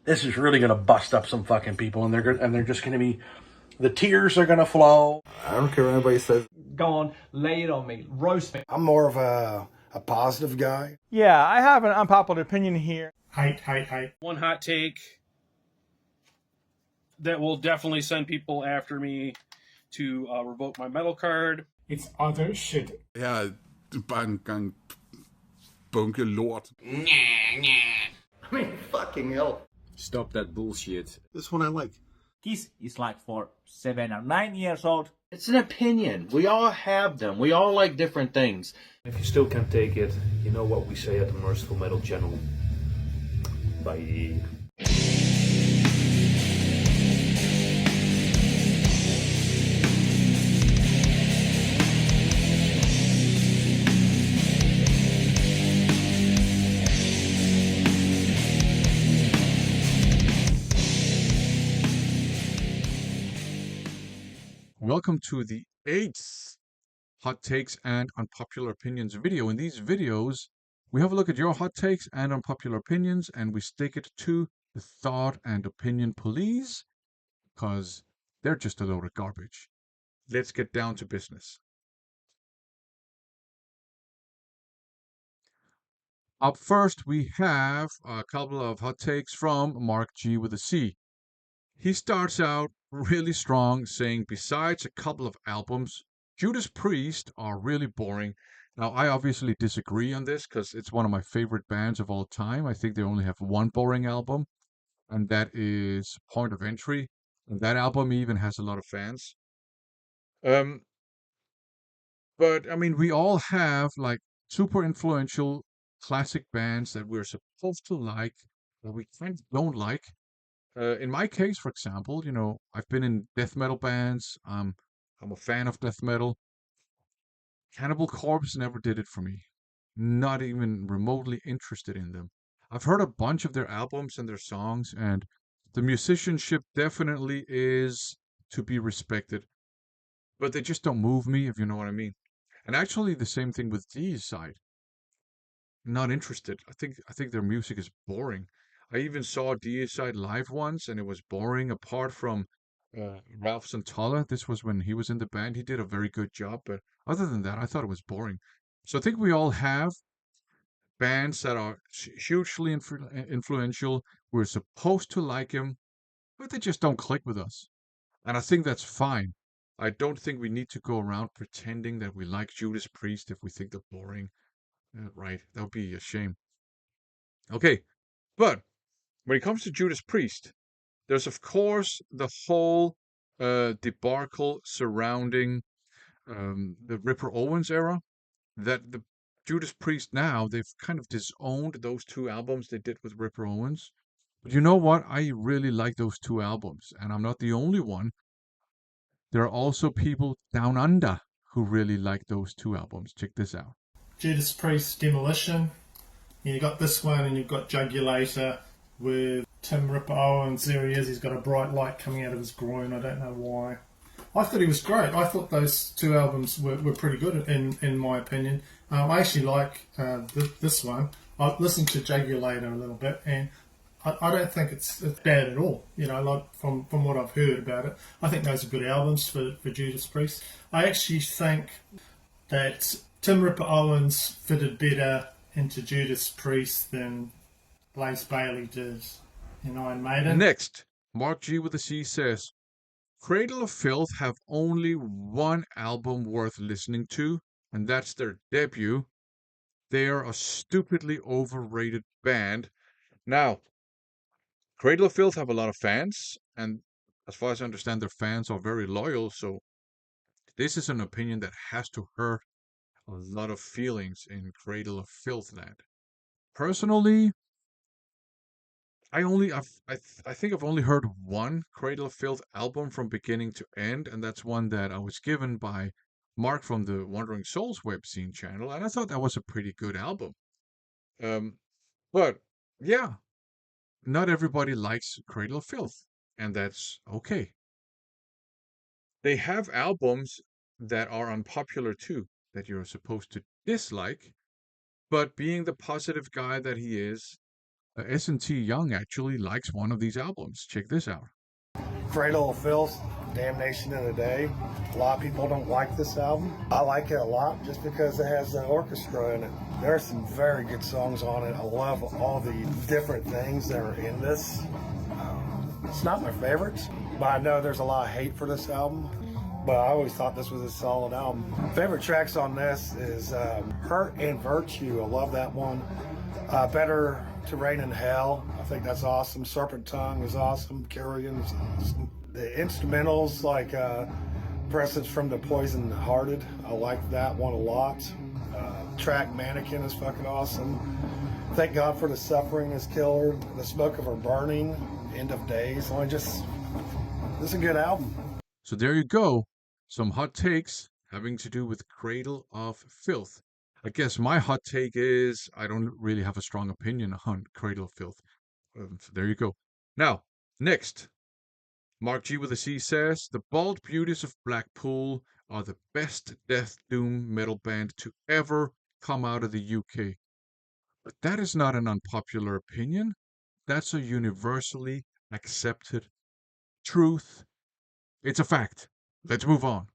This is really gonna bust up some fucking people, and they're just gonna be, the tears are gonna flow. I don't care what anybody says. Go on, lay it on me, roast me. I'm more of a positive guy. Yeah, I have an unpopular opinion here. Hate. One hot take that will definitely send people after me to revoke my metal card. It's other shit. Her er bare en gang bunke lort. I mean, fucking hell. Stop that bullshit. This one I like. Kiss is like for 7 or 9 years old. It's an opinion. We all have them. We all like different things. If you still can't take it, you know what we say at the Merciful Metal channel. Bye. Welcome to the 8th Hot Takes and Unpopular Opinions video. In these videos, we have a look at your hot takes and unpopular opinions, and we stick it to the thought and opinion police, because they're just a load of garbage. Let's get down to business. Up first, we have a couple of hot takes from Mark G with a C. He starts out really strong, saying, besides a couple of albums, Judas Priest are really boring. Now, I obviously disagree on this because it's one of my favorite bands of all time. I think they only have one boring album, and that is Point of Entry. And that album even has a lot of fans. But, I mean, we all have like super influential classic bands that we're supposed to like, that we kind of don't like. In my case, for example, you know, I've been in death metal bands. I'm a fan of death metal. Cannibal Corpse never did it for me. Not even remotely interested in them. I've heard a bunch of their albums and their songs, and the musicianship definitely is to be respected. But they just don't move me, if you know what I mean. And actually, the same thing with Deicide. Not interested. I think their music is boring. I even saw Deicide live once, and it was boring. Apart from Ralph Santalla, this was when he was in the band. He did a very good job, but other than that, I thought it was boring. So I think we all have bands that are hugely influential. We're supposed to like them, but they just don't click with us. And I think that's fine. I don't think we need to go around pretending that we like Judas Priest if we think they're boring. Right, that would be a shame. Okay, but when it comes to Judas Priest, there's of course the whole debacle surrounding the Ripper Owens era. That the Judas Priest now, they've kind of disowned those two albums they did with Ripper Owens. But you know what? I really like those two albums, and I'm not the only one. There are also people down under who really like those two albums. Check this out. Judas Priest Demolition. You got this one, and you've got Jugulator with Tim Ripper Owens. There he is. He's got a bright light coming out of his groin. I don't know why. I thought he was great. I thought those two albums were pretty good in my opinion. I actually like this one. I listened to Jugulator a little bit, and I don't think it's bad at all. You know, like from what I've heard about it, I think those are good albums for Judas Priest. I actually think that Tim Ripper Owens fitted better into Judas Priest than Blaze Bayley did in Iron Maiden. Next, Mark G with a C says, Cradle of Filth have only one album worth listening to, and that's their debut. They are a stupidly overrated band. Now, Cradle of Filth have a lot of fans, and as far as I understand, their fans are very loyal, so this is an opinion that has to hurt a lot of feelings in Cradle of Filth land. Personally, I think I've only heard one Cradle of Filth album from beginning to end, and that's one that I was given by Mark from the Wandering Souls web scene channel, and I thought that was a pretty good album. But yeah, not everybody likes Cradle of Filth, and that's okay. They have albums that are unpopular too, that you're supposed to dislike, but being the positive guy that he is, S&T Young actually likes one of these albums. Check this out. Cradle of Filth, Damnation in a Day. A lot of people don't like this album. I like it a lot just because it has an orchestra in it. There are some very good songs on it. I love all the different things that are in this. It's not my favorites, but I know there's a lot of hate for this album. But I always thought this was a solid album. Favorite tracks on this is Hurt and Virtue. I love that one. Better to Rain in Hell. I think that's awesome. Serpent Tongue is awesome. Carrion is awesome. The instrumentals like Presence from the Poison Hearted. I like that one a lot. Track Mannequin is fucking awesome. Thank God for the Suffering is killer. The Smoke of Her Burning. End of Days. This is a good album. So there you go. Some hot takes having to do with Cradle of Filth. I guess my hot take is I don't really have a strong opinion on Cradle of Filth. So there you go. Now, next, Mark G with a C says, the Bald Beauties of Blackpool are the best death doom metal band to ever come out of the UK. But that is not an unpopular opinion. That's a universally accepted truth. It's a fact. Let's move on.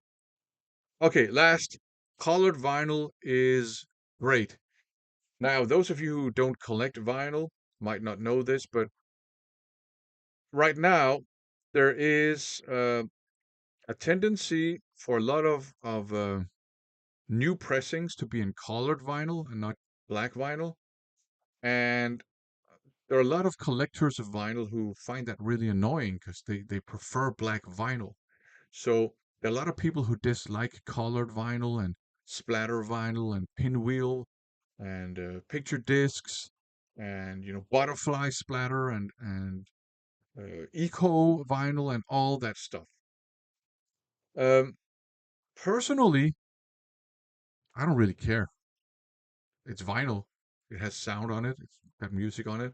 Okay, last, colored vinyl is great. Now, those of you who don't collect vinyl might not know this, but right now there is a tendency for a lot of new pressings to be in colored vinyl and not black vinyl. And there are a lot of collectors of vinyl who find that really annoying because they prefer black vinyl. So there are a lot of people who dislike colored vinyl and splatter vinyl and pinwheel and picture discs and butterfly splatter and eco vinyl and all that stuff. Personally, I don't really care. It's vinyl. It has sound on it. It's got music on it.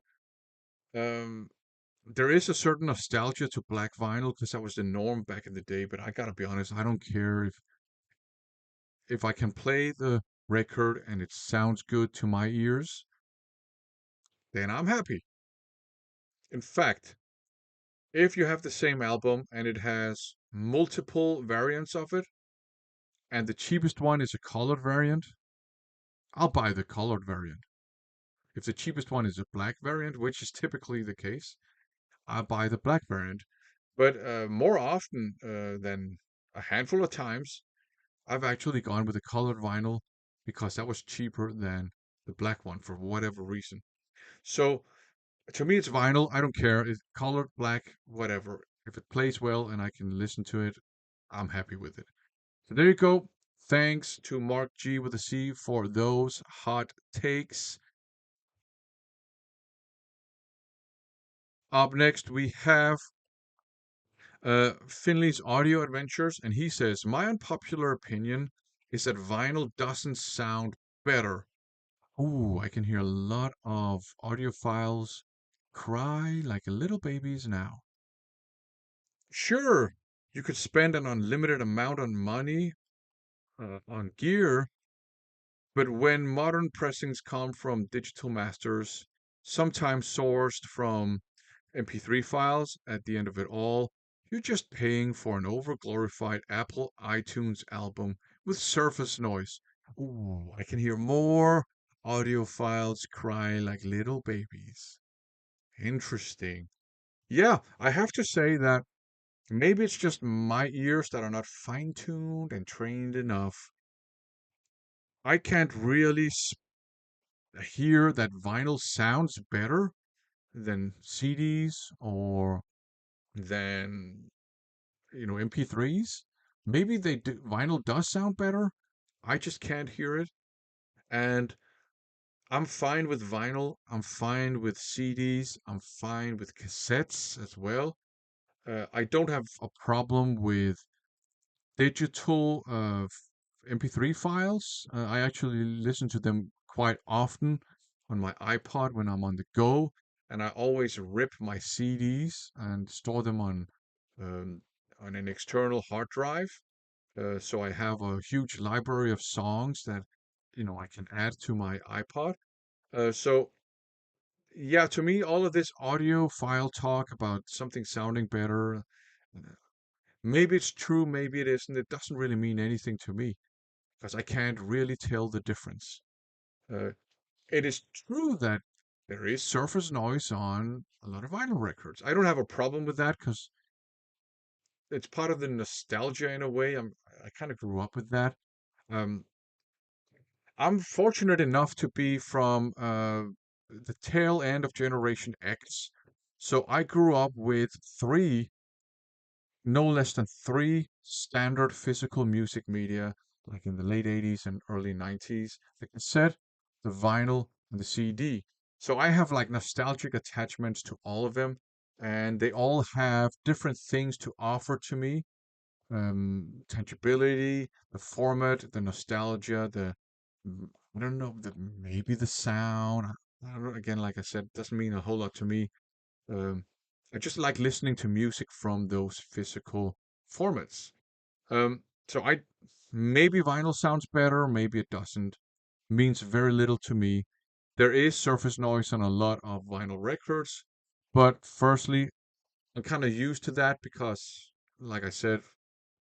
There is a certain nostalgia to black vinyl because that was the norm back in the day. But I gotta be honest, I don't care if I can play the record and it sounds good to my ears, then I'm happy. In fact, if you have the same album and it has multiple variants of it, and the cheapest one is a colored variant, I'll buy the colored variant. If the cheapest one is a black variant, which is typically the case, I'll buy the black variant. But more often than a handful of times, I've actually gone with the colored vinyl because that was cheaper than the black one for whatever reason. So to me, it's vinyl. I don't care. It's colored, black, whatever. If it plays well and I can listen to it, I'm happy with it. So there you go. Thanks to Mark G with a C for those hot takes. Up next, we have Finley's Audio Adventures, and he says, my unpopular opinion is that vinyl doesn't sound better. Ooh, I can hear a lot of audiophiles cry like little babies now. Sure, you could spend an unlimited amount of money on gear, but when modern pressings come from digital masters, sometimes sourced from MP3 files at the end of it all, you're just paying for an overglorified Apple iTunes album with surface noise. Ooh, I can hear more audiophiles cry like little babies. Interesting. Yeah, I have to say that maybe it's just my ears that are not fine-tuned and trained enough. I can't really hear that vinyl sounds better than CDs or than MP3s. Maybe vinyl does sound better. I just can't hear it. And I'm fine with vinyl. I'm fine with CDs. I'm fine with cassettes as well. I don't have a problem with digital MP3 files. I actually listen to them quite often on my iPod when I'm on the go, and I always rip my CDs and store them on an external hard drive. So I have a huge library of songs that I can add to my iPod. So yeah, to me, all of this audiophile talk about something sounding better, maybe it's true, maybe it isn't. It doesn't really mean anything to me because I can't really tell the difference. Uh, it is true that there is surface noise on a lot of vinyl records. I don't have a problem with that because it's part of the nostalgia in a way. I kind of grew up with that. Um, I'm fortunate enough to be from the tail end of Generation X. So I grew up with no less than three standard physical music media, like in the late 80s and early 90s: the cassette, the vinyl, and the CD. So I have like nostalgic attachments to all of them, and they all have different things to offer to me. Tangibility, the format, the nostalgia, I don't know, maybe the sound. I don't know, again, like I said, doesn't mean a whole lot to me. Um, I just like listening to music from those physical formats. So maybe vinyl sounds better, maybe it doesn't. Means very little to me. There is surface noise on a lot of vinyl records, but firstly, I'm kind of used to that because, like I said,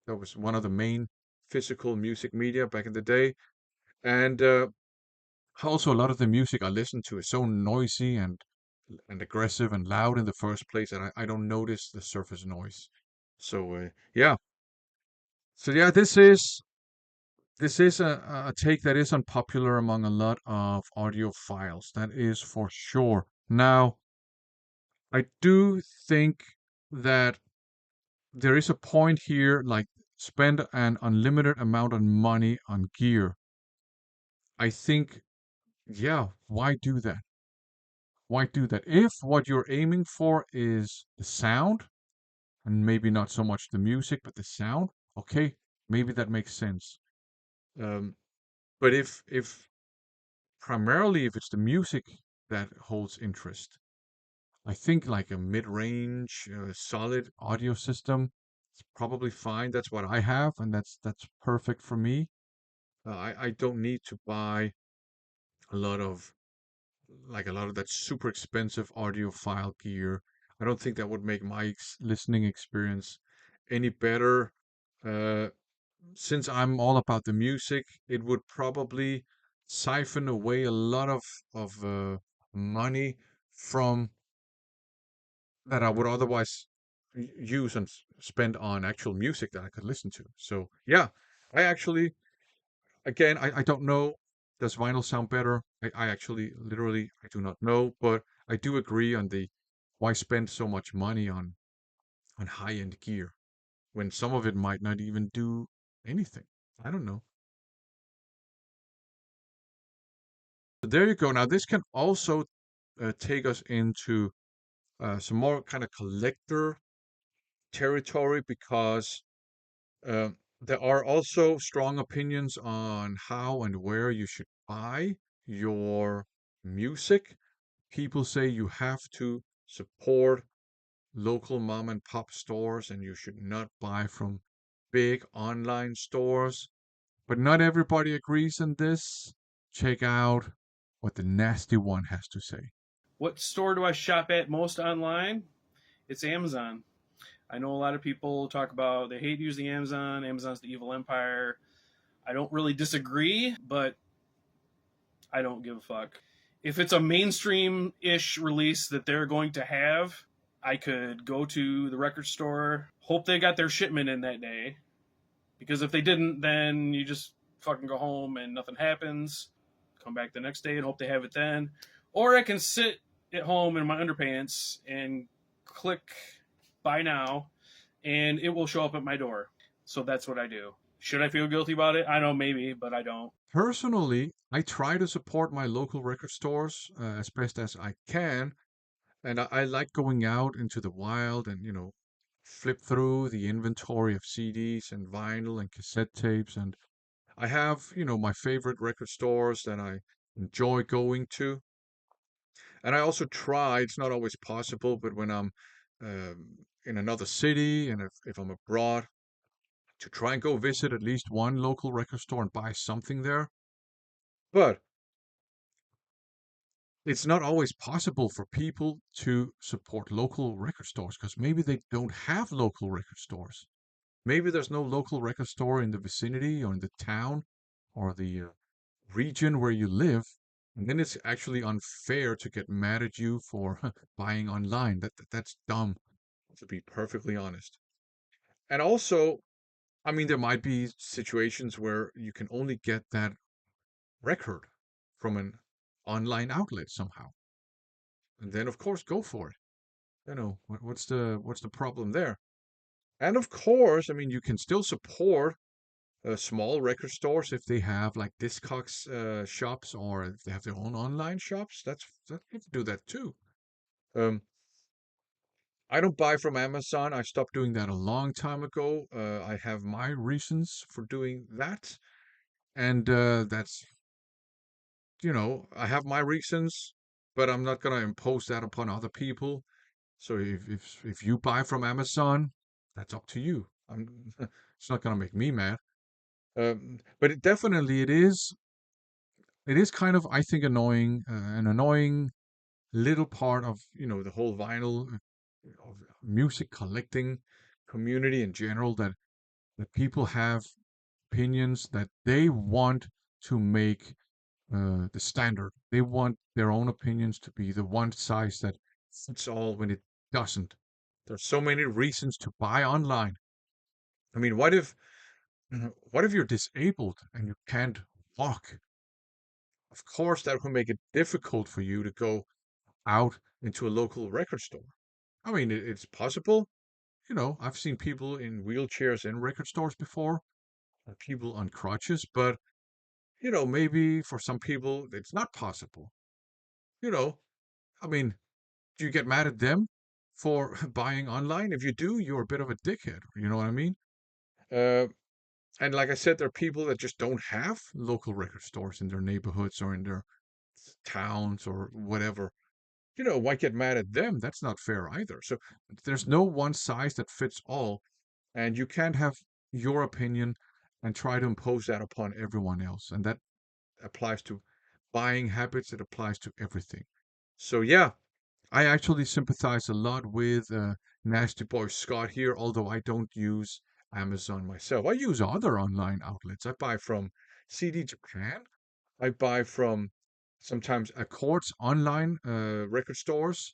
that was one of the main physical music media back in the day. And also, a lot of the music I listen to is so noisy and aggressive and loud in the first place that I don't notice the surface noise. So yeah. So yeah, this is a take that is unpopular among a lot of audiophiles. That is for sure. Now, I do think that there is a point here, like spend an unlimited amount of money on gear. I think, yeah, why do that? Why do that? If what you're aiming for is the sound, and maybe not so much the music, but the sound, okay, maybe that makes sense. Um, but if primarily if it's the music that holds interest, I think like a mid-range, solid audio system is probably fine. That's what I have, and that's perfect for me. I don't need to buy a lot of a lot of that super expensive audiophile gear. I don't think that would make my listening experience any better. Uh, since I'm all about the music, it would probably siphon away a lot of money from that I would otherwise use and spend on actual music that I could listen to. So yeah, I actually, again, I don't know. Does vinyl sound better? I actually, literally, I do not know, but I do agree on the why spend so much money on high-end gear when some of it might not even do anything. I don't know. So there you go. Now this can also take us into some more kind of collector territory because uh, there are also strong opinions on how and where you should buy your music. People say you have to support local mom and pop stores and you should not buy from big online stores. But not everybody agrees on this. Check out what the nasty one has to say. What store do I shop at most online? It's Amazon. I know a lot of people talk about they hate using Amazon. Amazon's the evil empire. I don't really disagree, but I don't give a fuck. If it's a mainstream ish release that they're going to have, I could go to the record store, hope they got their shipment in that day. Because if they didn't, then you just fucking go home and nothing happens. Come back the next day and hope they have it then. Or I can sit at home in my underpants and click buy now and it will show up at my door. So that's what I do. Should I feel guilty about it? I know, maybe, but I don't. Personally, I try to support my local record stores as best as I can. And I like going out into the wild and, flip through the inventory of CDs and vinyl and cassette tapes. And I have, my favorite record stores that I enjoy going to. And I also try, it's not always possible, but when I'm in another city and if I'm abroad, to try and go visit at least one local record store and buy something there. But it's not always possible for people to support local record stores because maybe they don't have local record stores. Maybe there's no local record store in the vicinity or in the town or the region where you live. And then it's actually unfair to get mad at you for buying online. That's dumb, to be perfectly honest. And also, I mean, there might be situations where you can only get that record from an online outlet somehow. And then, of course, go for it. What's the problem there? And of course, I mean, you can still support small record stores if they have like Discogs shops or if they have their own online shops. You can do that too. Um, I don't buy from Amazon. I stopped doing that a long time ago. I have my reasons for doing that, and I have my reasons, but I'm not gonna impose that upon other people. So if you buy from Amazon, that's up to you. It's not gonna make me mad. But it is kind of, I think, annoying, an annoying little part of the whole vinyl of music collecting community in general, that people have opinions that they want to make the standard. They want their own opinions to be the one size that fits all when it doesn't. There's so many reasons to buy online. I mean, what if you're disabled and you can't walk? Of course, that will make it difficult for you to go out into a local record store. I mean, it's possible. I've seen people in wheelchairs in record stores before, or people on crutches, but, maybe for some people it's not possible. You know, I mean, do you get mad at them for buying online? If you do, you're a bit of a dickhead. You know what I mean? Uh, and like I said, there are people that just don't have local record stores in their neighborhoods or in their towns or whatever. Why get mad at them? That's not fair either. So there's no one size that fits all, and you can't have your opinion and try to impose that upon everyone else. And that applies to buying habits, it applies to everything. So, yeah, I actually sympathize a lot with Nasty Boy Scott here, although I don't use Amazon myself. I use other online outlets. I buy from CD Japan. I buy from sometimes Accords online record stores.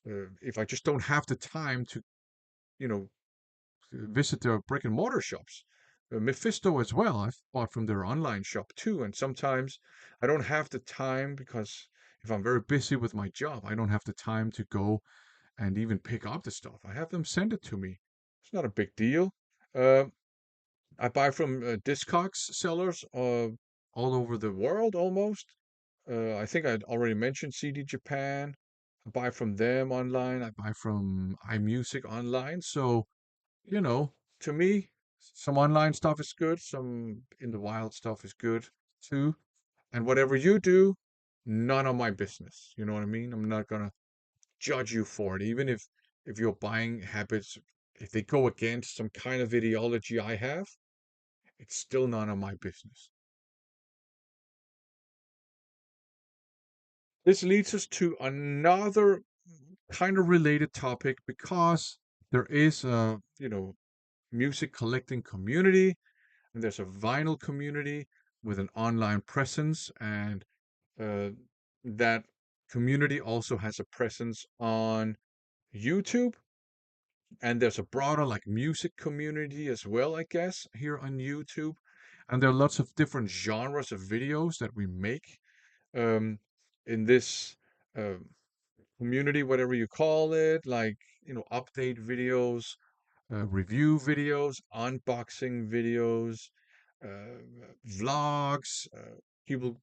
If I just don't have the time to, you know, visit their brick and mortar shops. Mephisto as well. I've bought from their online shop too. And sometimes I don't have the time because if I'm very busy with my job, I don't have the time to go and even pick up the stuff. I have them send it to me. It's not a big deal. Uh, I buy from Discogs sellers all over the world almost. I think I'd already mentioned CD Japan. I buy from them online. I buy from iMusic online. So, to me, some online stuff is good. Some in the wild stuff is good too. And whatever you do, none of my business. You know what I mean? I'm not gonna judge you for it, even if your buying habits, if they go against some kind of ideology I have, it's still none of my business. This leads us to another kind of related topic because there is a, music collecting community and there's a vinyl community with an online presence, and uh, that community also has a presence on YouTube, and there's a broader like music community as well, I guess, here on YouTube. And there are lots of different genres of videos that we make um, in this community, whatever you call it, like, update videos, review videos, unboxing videos, vlogs. People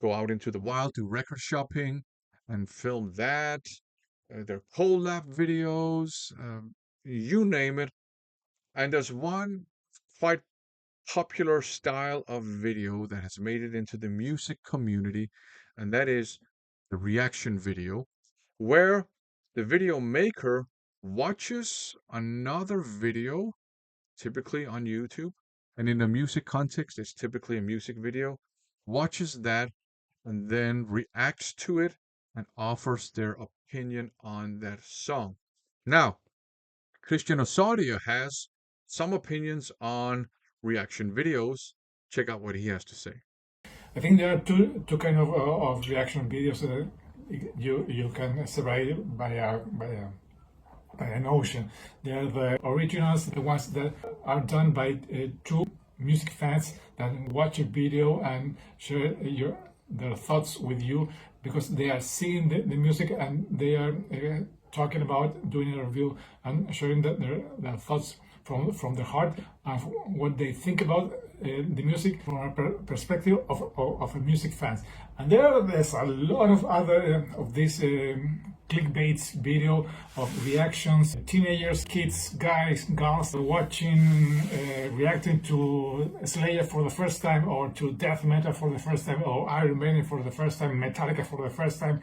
go out into the wild, do record shopping, and film that. There are collab videos, you name it. And there's one quite popular style of video that has made it into the music community, and that is the reaction video, where the video maker watches another video, typically on YouTube, and in a music context, it's typically a music video, watches that and then reacts to it and offers their opinion on that song. Now, Christian Osorio has some opinions on reaction videos. Check out what he has to say. I think there are two kind of reaction videos that you can separate by an ocean. They are the originals, the ones that are done by two music fans that watch a video and share their thoughts with you because they are seeing the music and they are talking about doing a review and sharing their thoughts from the heart and what they think about the music from a perspective of a music fans. And there's a lot of other of these clickbait video of reactions, teenagers, kids, guys, girls watching, reacting to Slayer for the first time, or to death metal for the first time, or Iron Maiden for the first time, Metallica for the first time,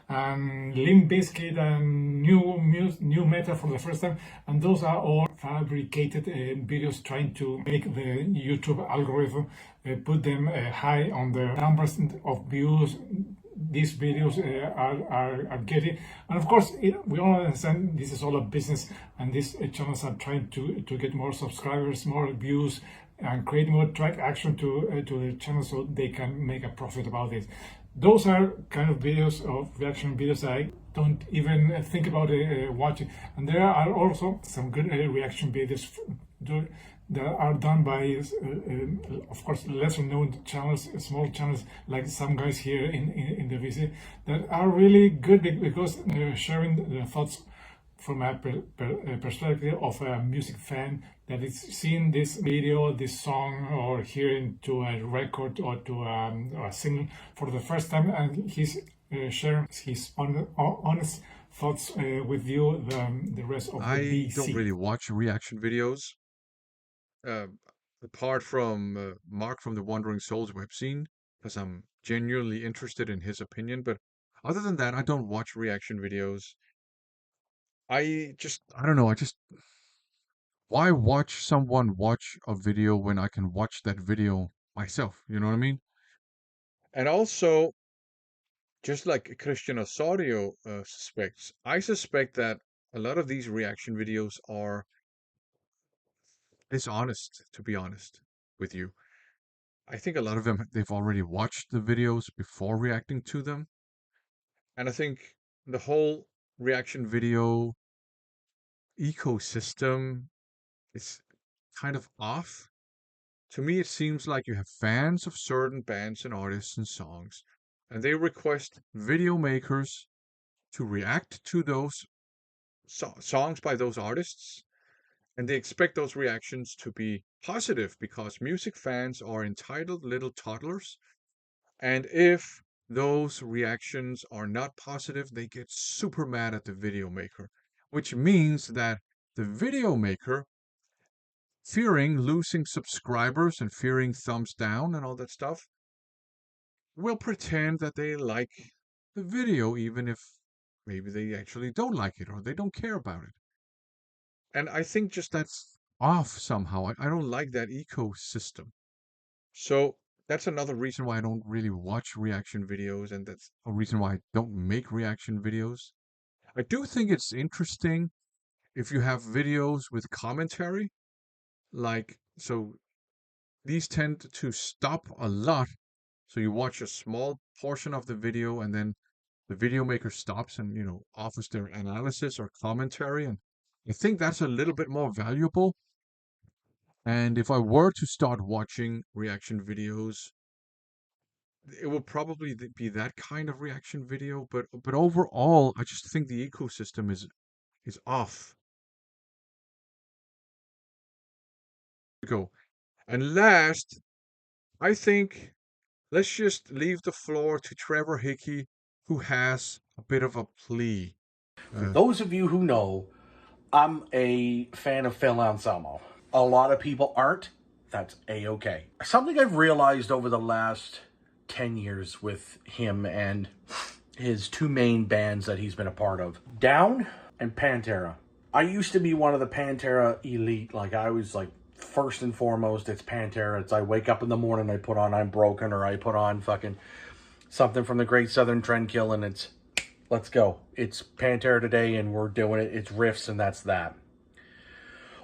and Limp Bizkit and new metal for the first time. And those are all fabricated videos trying to make the YouTube algorithm put them high on the numbers of views these videos are getting. And of course, we all understand this is all a business, and these channels are trying to get more subscribers, more views, and create more track action to the channel so they can make a profit about it. Those are kind of videos of reaction videos I don't even think about watching. And there are also some good reaction videos that are done by, of course, lesser known channels, small channels like some guys here in the VC that are really good because they're sharing their thoughts from a perspective of a music fan that is seeing this video, this song, or hearing to a record or to a single for the first time, and he's sharing his honest thoughts with you, the rest of the VC. I don't really watch reaction videos. Apart from Mark from the Wandering Souls web scene, because I'm genuinely interested in his opinion. But other than that, I don't watch reaction videos. I don't know. Why watch someone watch a video when I can watch that video myself? You know what I mean? And also, just like Christian Osorio suspects, I suspect that a lot of these reaction videos are dishonest, to be honest with you. I think a lot of them, they've already watched the videos before reacting to them. And I think the whole reaction video ecosystem is kind of off. To me, it seems like you have fans of certain bands and artists and songs, and they request video makers to react to those songs by those artists, and they expect those reactions to be positive because music fans are entitled little toddlers. And if those reactions are not positive, they get super mad at the video maker, which means that the video maker, fearing losing subscribers and fearing thumbs down and all that stuff, will pretend that they like the video, even if maybe they actually don't like it or they don't care about it. And I think just that's off somehow. I don't like that ecosystem. So that's another reason why I don't really watch reaction videos, and that's a reason why I don't make reaction videos. I do think it's interesting if you have videos with commentary, so these tend to stop a lot. So you watch a small portion of the video and then the video maker stops and, offers their analysis or commentary. And I think that's a little bit more valuable. And if I were to start watching reaction videos, it would probably be that kind of reaction video. But overall, I just think the ecosystem is off. Go. And last, I think let's just leave the floor to Trevor Hickey, who has a bit of a plea. For those of you who know, I'm a fan of Phil Anselmo. A lot of people aren't. That's A-okay. Something I've realized over the last 10 years with him and his two main bands that he's been a part of, Down and Pantera. I used to be one of the Pantera elite. I was first and foremost, it's Pantera. It's I wake up in the morning, I put on I'm Broken, or I put on fucking something from the Great Southern Trendkill, and it's Let's go. It's Pantera today and we're doing it. It's riffs and that's that.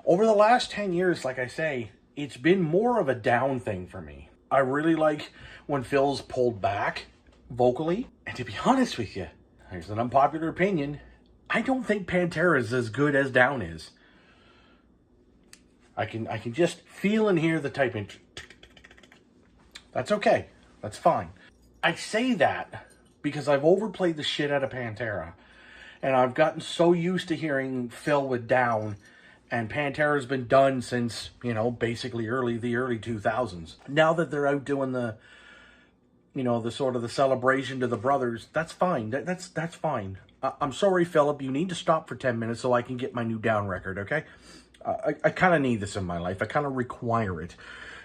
Over the last 10 years, like I say, it's been more of a down thing for me. I really like when Phil's pulled back vocally. And to be honest with you, here's an unpopular opinion. I don't think Pantera is as good as Down is. I can just feel and hear the typing. That's okay. That's fine. I say that because I've overplayed the shit out of Pantera. And I've gotten so used to hearing Phil with Down. And Pantera's been done since, you know, basically the early 2000s. Now that they're out doing the, you know, the sort of the celebration to the brothers, that's fine. That's fine. I'm sorry, Philip. You need to stop for 10 minutes so I can get my new Down record, okay? I kind of need this in my life. I kind of require it.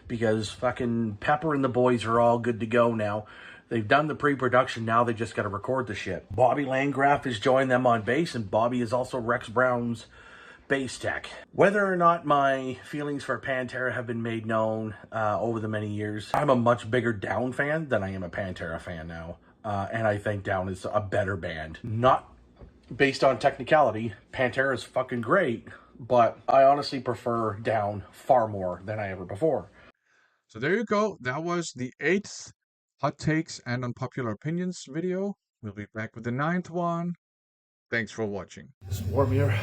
Because fucking Pepper and the boys are all good to go now. They've done the pre-production. Now they just got to record the shit. Bobby Landgraf has joined them on bass. And Bobby is also Rex Brown's bass tech. Whether or not my feelings for Pantera have been made known over the many years, I'm a much bigger Down fan than I am a Pantera fan now. And I think Down is a better band. Not based on technicality. Pantera is fucking great. But I honestly prefer Down far more than I ever before. So there you go. That was the 8th Hot Takes and Unpopular Opinions video. We'll be back with the 9th one. Thanks for watching. It's warm here.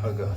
Oh God.